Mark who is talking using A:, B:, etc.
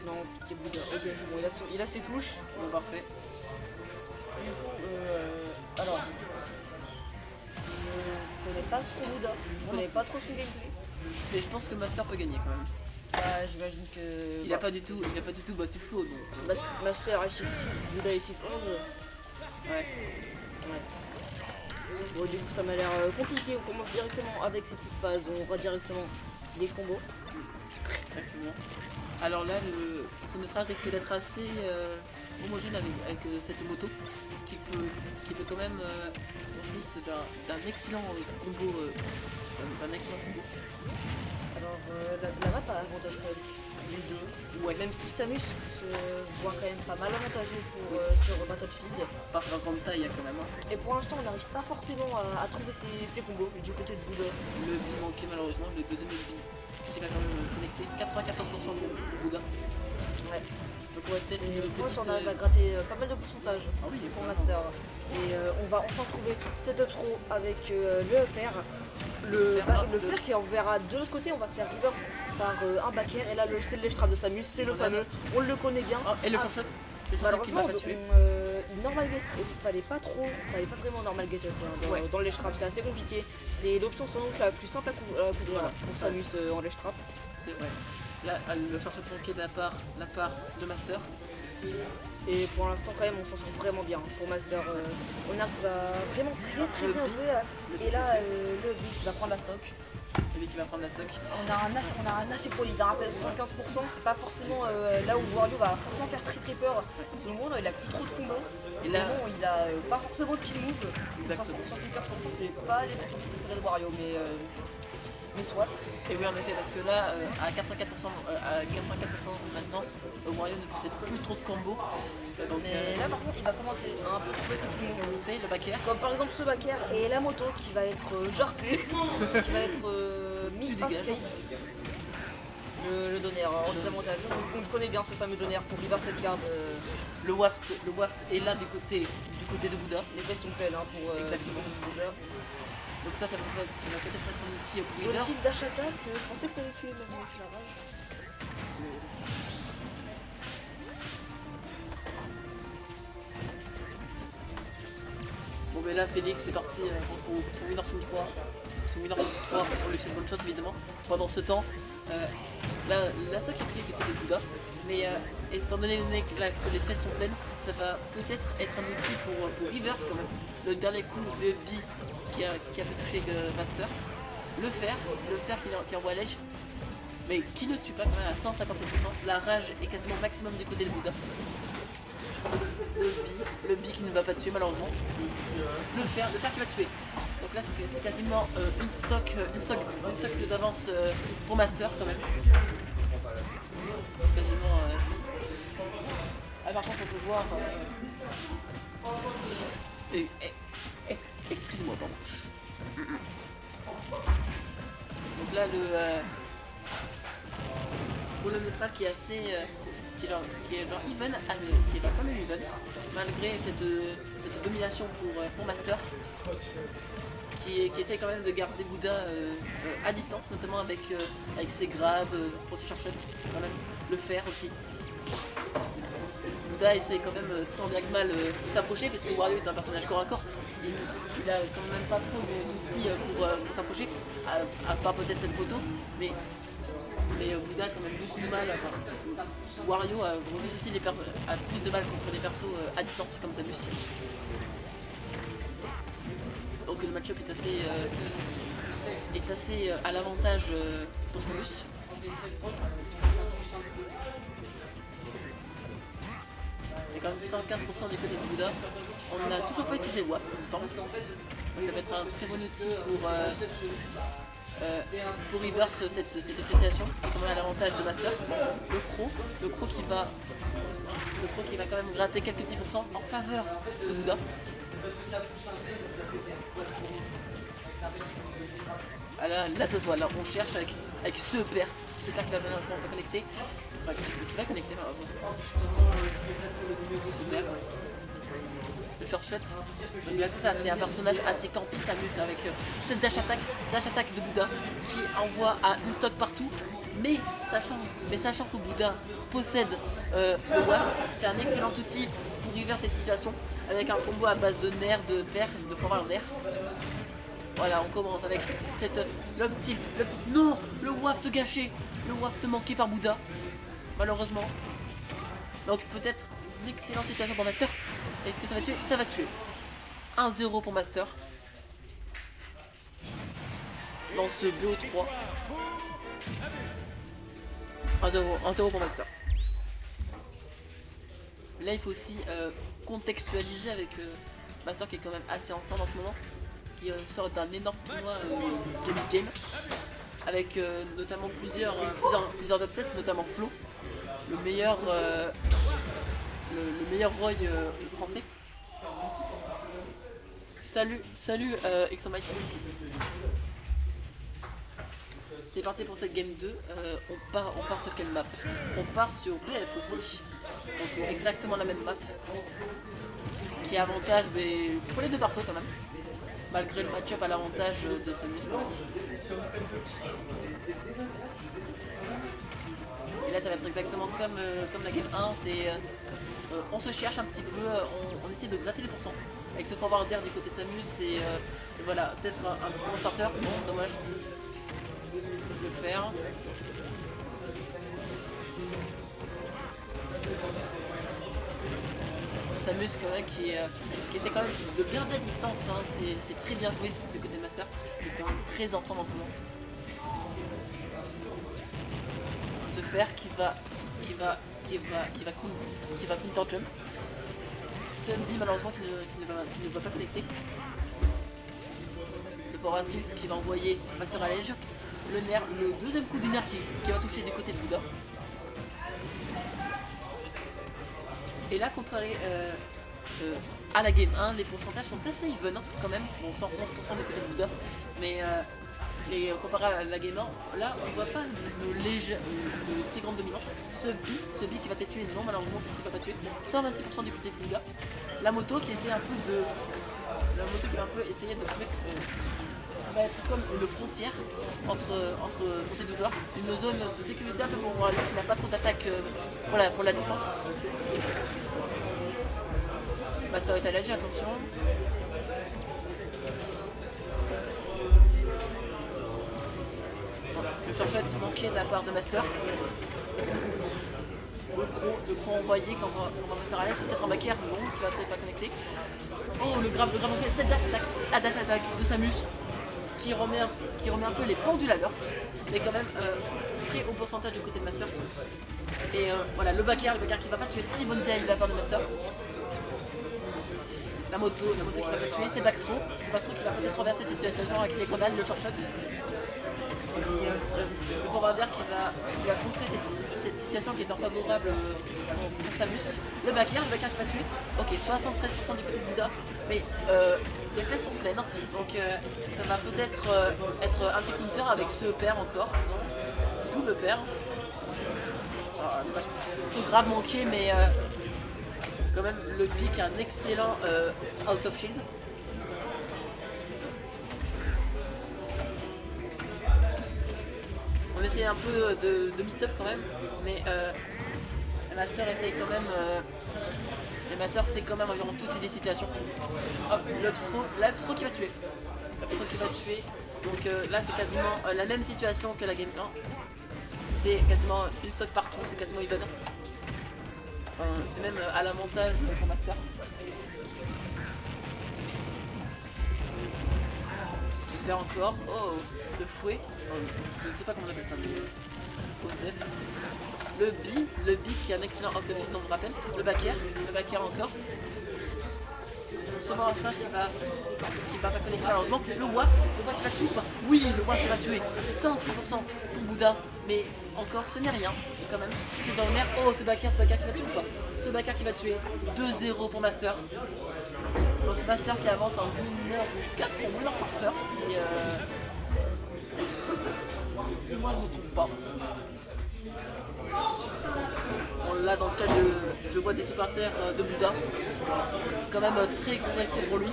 A: Non, pitié Bouddha. Ok, bon, il a ses touches.
B: Bon, parfait.
A: Du coup, alors, je connais pas trop Bouddha, je connais pas trop son gameplay.
B: Et je pense que Master peut gagner quand même.
A: Bah, j'imagine que.
B: Il a pas du tout battu Flo donc.
A: Master est site 6, Bouddha est site 11.
B: Ouais.
A: Bon, du coup, ça m'a l'air compliqué. On commence directement avec ces petites phases. On voit directement des combos.
B: Exactement. Alors là, son neutral risque d'être assez homogène avec cette moto qui peut quand même office d'un excellent combo.
A: Alors, la map a avantage quand même les deux.
B: Ouais.
A: Même si Samus se voit quand même pas mal avantagé sur Battlefield.
B: Par la grande taille quand même. Hein.
A: Et pour l'instant, on n'arrive pas forcément à trouver ces combos du côté de Bouddha.
B: Le bi manquait malheureusement, le deuxième bi qui va quand même connecter 94% pour Bouddha.
A: Ouais.
B: Donc on va peut-être une petite...
A: on arrive à gratter pas mal de pourcentage pour Master. Et on va enfin trouver cette up throw avec le père. Le fer qui enverra de l'autre côté, on va se faire reverse par un back air. Et là, c'est le strap de Samus, c'est le fameux, on le connaît bien.
B: Oh, et le short shot qui m'a pas tué.
A: Normal get, fallait pas vraiment normal get up dans les straps, c'est assez compliqué. C'est l'option sans doute la plus simple à couvrir pour Samus en les straps.
B: C'est vrai. Là, le short shot manqué de la part de Master.
A: Et pour l'instant quand même on s'en sort vraiment bien pour Master. On arrive à vraiment très bien jouer. Et là le B qui va prendre la stock.
B: Lui qui va prendre la stock.
A: On a un assez solide, un rappel 75%, c'est pas forcément là où Wario va forcément faire très peur. C'est le moment où il a plus trop de combos. Et là il a pas forcément de kill move. 75% c'est pas les préférés de Wario mais soit.
B: Et oui en effet parce que là à 84% maintenant Wario ne possède plus trop de combos. Donc,
A: mais là par contre il va commencer à un peu trouver ses kill moves.
B: C'est le back air.
A: Comme par exemple ce back air et la moto qui va être jartée, qui va être mis off stage. Le donner en désavantage. On connaît bien ce fameux donner pour reverse cette garde.
B: Le waft est là du côté de Bouddha.
A: Les fesses sont pleines pour
B: exactement.
A: Bouddha.
B: Donc ça va peut-être être un outil pour
A: le type dash attack, je pensais que ça allait tuer même avec la rage.
B: Bon ben là Félix est parti pour son winner full 3. Son winner full 3, on lui fait une bonne chance évidemment. Pendant ce temps, la stock est prise du côté de Bouddha. Mais étant donné que les fesses sont pleines, ça va peut-être être un outil pour reverse quand même. Le dernier coup de B qui a fait toucher Master. Le fer qui envoie l'edge. Mais qui ne tue pas quand même à 157%. La rage est quasiment maximum du côté de Bouddha. Le B qui ne va pas tuer malheureusement. Le fer qui va tuer. Donc là c'est quasiment une stock d'avance pour Master quand même. Quasiment. Ah par contre on peut voir. Excusez-moi pardon. Donc là pour le neutral qui est assez qui est genre even, qui est genre quand même even, malgré cette domination pour Master, qui essaye quand même de garder Bouddha à distance, notamment avec ses graves, pour ses short shots, quand même, le fer aussi. Bouddha essaye quand même tant bien que mal de s'approcher, parce que Wario est un personnage corps à corps. Il a quand même pas trop d'outils pour s'approcher, à part peut-être cette photo, mais Bouddha a quand même beaucoup de mal. Wario a plus de mal contre les persos à distance comme Samus. Donc le match-up est assez à l'avantage pour Samus. Il y a quand même 115% du côté de Bouddha. On n'a toujours pas utilisé le waft, il me semble. Donc ça va être un très bon outil pour reverse cette situation, qui est quand même à l'avantage de Master. Le croc qui va quand même gratter quelques petits pourcents en faveur de Bouddha. Ah là ça se voit, là on cherche avec ce père qui va connecter. Enfin, qui va connecter malheureusement. Le short shot. Donc là c'est ça, c'est un personnage assez campy, Samus avec cette dash attack de Bouddha qui envoie à une stock partout Mais sachant que Bouddha possède le waft, c'est un excellent outil pour reverse cette situation avec un combo à base de nerfs, de perf, de forward d'air. Voilà, on commence avec cette lob tilt, non, le waft gâché, le waft manqué par Bouddha, malheureusement. Donc peut-être une excellente situation pour Master. Est-ce que ça va tuer? Ça va tuer. 1-0 pour Master. Dans ce BO3. 1-0 pour Master. Là il faut aussi contextualiser avec Master qui est quand même assez en forme en ce moment, qui sort d'un énorme tournoi de Miss Game avec notamment plusieurs upsets, notamment Flo, le meilleur Roy français. Salut Exomike. C'est parti pour cette game 2. On part sur quelle map? On part sur BF aussi. Donc exactement la même map. Qui est avantage mais pour les deux persos quand même. Malgré le match-up à l'avantage de Samus. Et là ça va être exactement comme la game 1. C'est on se cherche un petit peu, on essaie de gratter les pourcents. Avec ce forward d'air du côté de Samus et voilà, peut-être un petit bon starter. Bon, dommage. Le faire. Samus quand même qui essaie quand même de garder à distance, hein. C'est très bien joué du côté de Master, qui est quand même très en forme en ce moment. Ce fer qui va counter jump. Sunby malheureusement qui ne va pas connecter. Le forward tilt qui va envoyer Master à l'edge. Le deuxième coup du nerf qui va toucher du côté de Bouddha. Et là comparé à la game 1, les pourcentages sont assez even quand même. Bon, 111% du côté de Bouddha. Mais comparé à la game 1, là on voit pas de très grande dominance. Ce bi qui va te tuer, non malheureusement qui va pas tuer. 126% du côté de Bouddha. La moto qui essaie un peu de. La moto qui va un peu essayer de trouver. Va être comme une frontière pour ces deux joueurs, une zone de sécurité un peu pour lui qui n'a pas trop d'attaque pour la distance. Master est à l'edge, attention. Voilà. Le chargette manqué de la part de Master. Le croc envoyé quand on va Master à l'edge, peut-être en backer, non, qui va peut-être pas connecter. Oh, le grave manqué, cette dash attaque de Samus. Qui remet un peu les pendules à l'heure, mais quand même très haut pourcentage du côté de Master. Et voilà, le backer qui va pas tuer, très bonne DI de la part de Master. La moto qui va pas tuer, c'est Backstro qui va peut-être renverser cette situation avec les grenades, le short shot. Le forwarder qui va contrer cette situation qui est favorable pour Samus. Le backer qui va tuer. Ok, 73% du côté de Bouddha, mais les fesses sont pleines, donc ça va peut-être être un petit counter avec ce pair encore. Double pair. Ah, dommage. Ce grave manqué, mais quand même le pick un excellent out of shield. On essaye un peu de meet-up quand même, mais le Master essaye quand même. Le Master c'est quand même environ toutes les situations. Hop, l'upstro qui va tuer. L'upstro qui va tuer. Donc là c'est quasiment la même situation que la game 1. C'est quasiment une stock partout, c'est quasiment even. C'est même à l'avantage pour Master. Super encore. Oh, le fouet. Je ne sais pas comment on appelle ça. Osef. Le B qui est un excellent out of field, on me rappelle. Le backer encore. Ce barrage flash qui va pas connecter malheureusement. Le waft qui va tuer ou pas? Oui, le waft qui va tuer. 106% pour Bouddha. Mais encore, ce n'est rien quand même. C'est dans le mer. Oh, ce backer qui va tuer ou pas? Ce backer qui va tuer. 2-0 pour Master. Donc Master qui avance en 1h4 en 1h par heure si moi je ne me trompe pas. Bon, là dans le chat je vois des supporters de Bouddha. Quand même très gros respect pour lui.